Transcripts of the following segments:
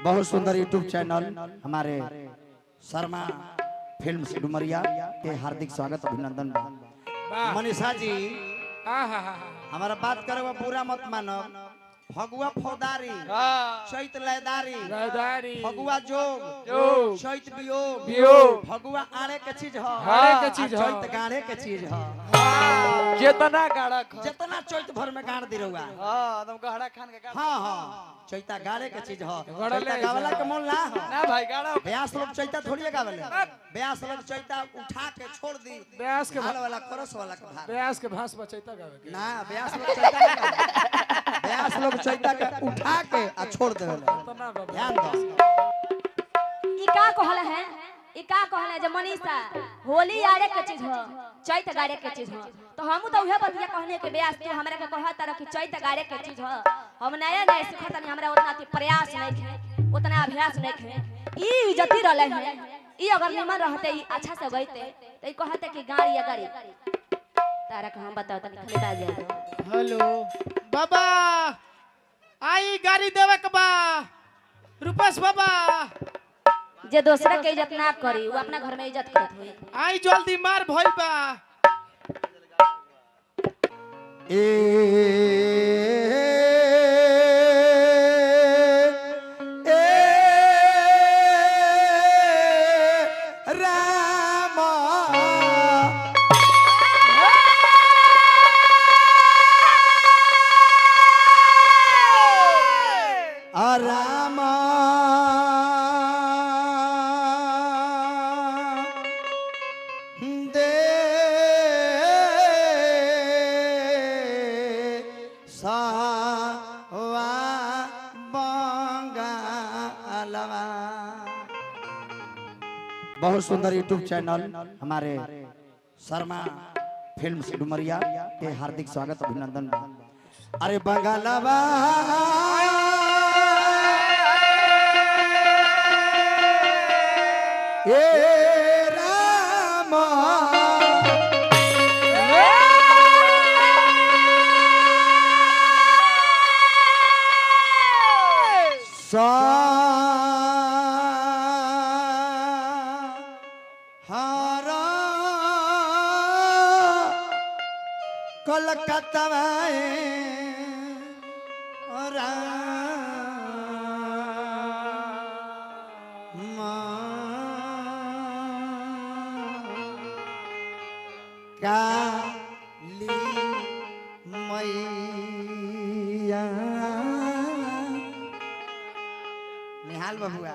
बहुत सुंदर YouTube channel हमारे शर्मा फिल्म्स डुमरिया के हार्दिक स्वागत अभिनंदन। मनीषा जी हमारा बात करो पूरा मत मानो। फगुआ फौदारी चैत लयदारी फगुआ जोग चैत वियोग फगुआ आड़े के चीज हो चैत गाढ़े के चीज हो। जितना गाड़ा जितना चैत भर में गाड़ दी रहुआ तुम गहरा खान के हाँ चैता गाड़े के चीज हो। चैता गावला के मन ना हो ना भाई गाड़ा ब्यास लोग चैता थोड़ी गावले। ब्यास लोग चैता उठा के छोड़ दी ब्यास के वाला करस वाला के भार ब्यास के भांस बचैता गावे के ना ब्यास लोग चैता ना गावे। ब्यास लोग चैता के उठा के आ छोड़ देवेला। ध्यान दो ई का कहला है ई का कहला है जे मनीषा होली आड़े के चीज हो चैत गाड़े के चीज हो। तो हम तो उहे बतिया कहने के ब्यास तू हमरा के कहत रह कि चैत गाड़े के चीज हो। हम नया नया सिखत नहीं हमरा उतना प्रयास नहीं है उतना अभ्यास नहीं है। ई इज्जती रहले है ई अगर निमन रहते ई अच्छा से गईते त ई कहते कि गाड़ी या गाड़ी तारा के हम बताओ तनी खाली बाज हेलो बाबा आई गाड़ी देवे के बा रूपेश बाबा जे दूसरा के इज्जत ना करी वो अपना घर में इज्जत करत होई। आई जल्दी मार भइल बा बहुत सुंदर यूट्यूब चैनल हमारे शर्मा फिल्म्स डुमरिया के हार्दिक स्वागत अभिनंदन। अरे बंगालवा ए राम कलकत्ता काली मैया निहाल बबुआ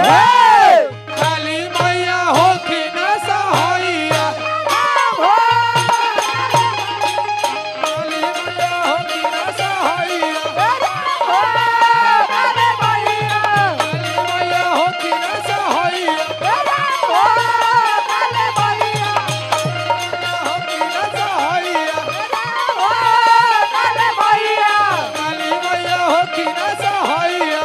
काली मैया हो कि न सहाइया काली मैया हो कि न सहाइया काली मैया हो कि न सहाइया काली मैया हो कि न सहाइया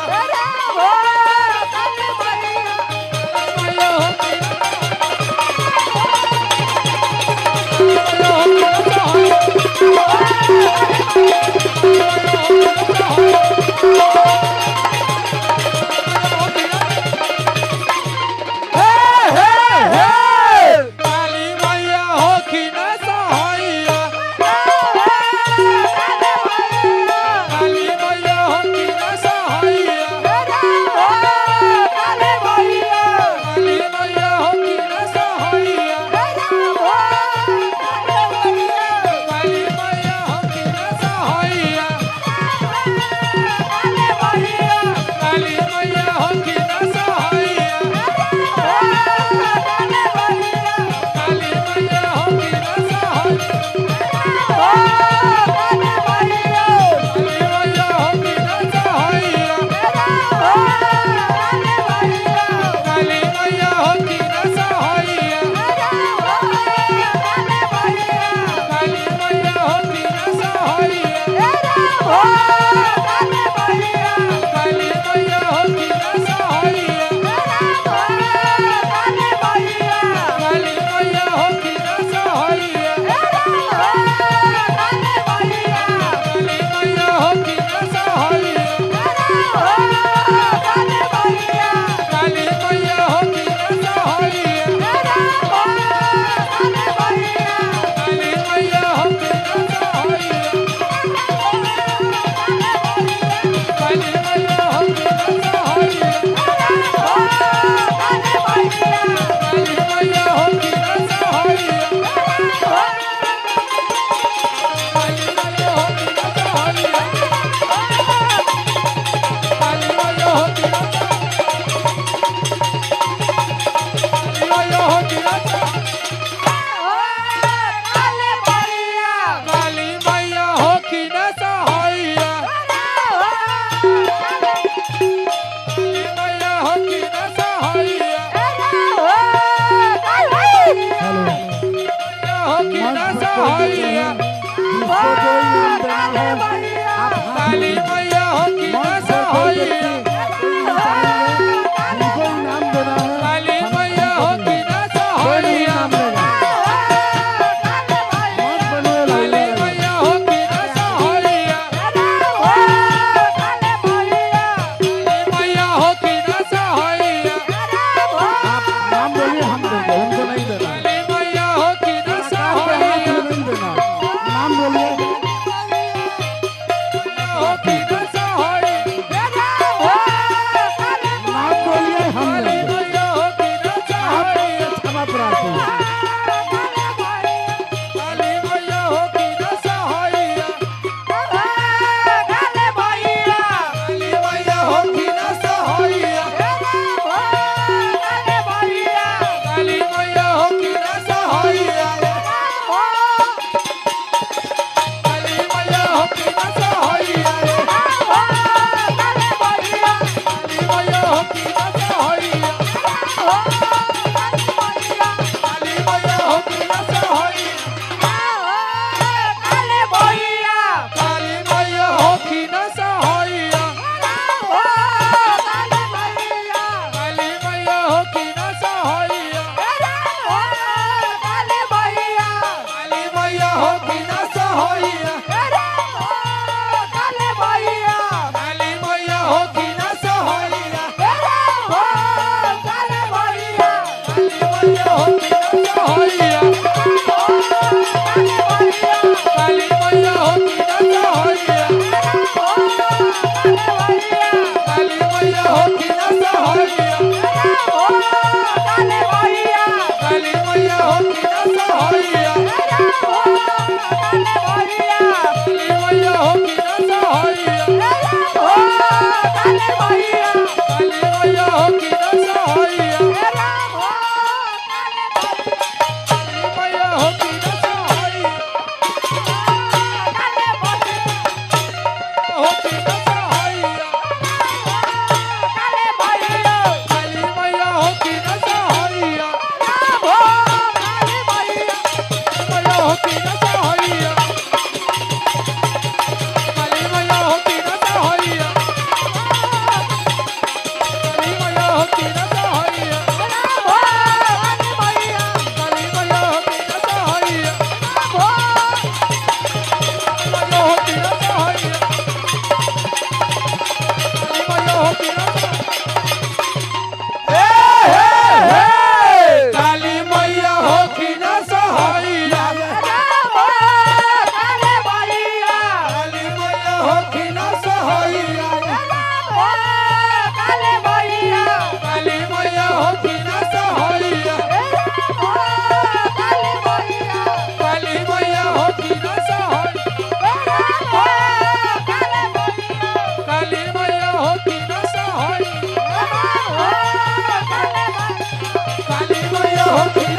हो कि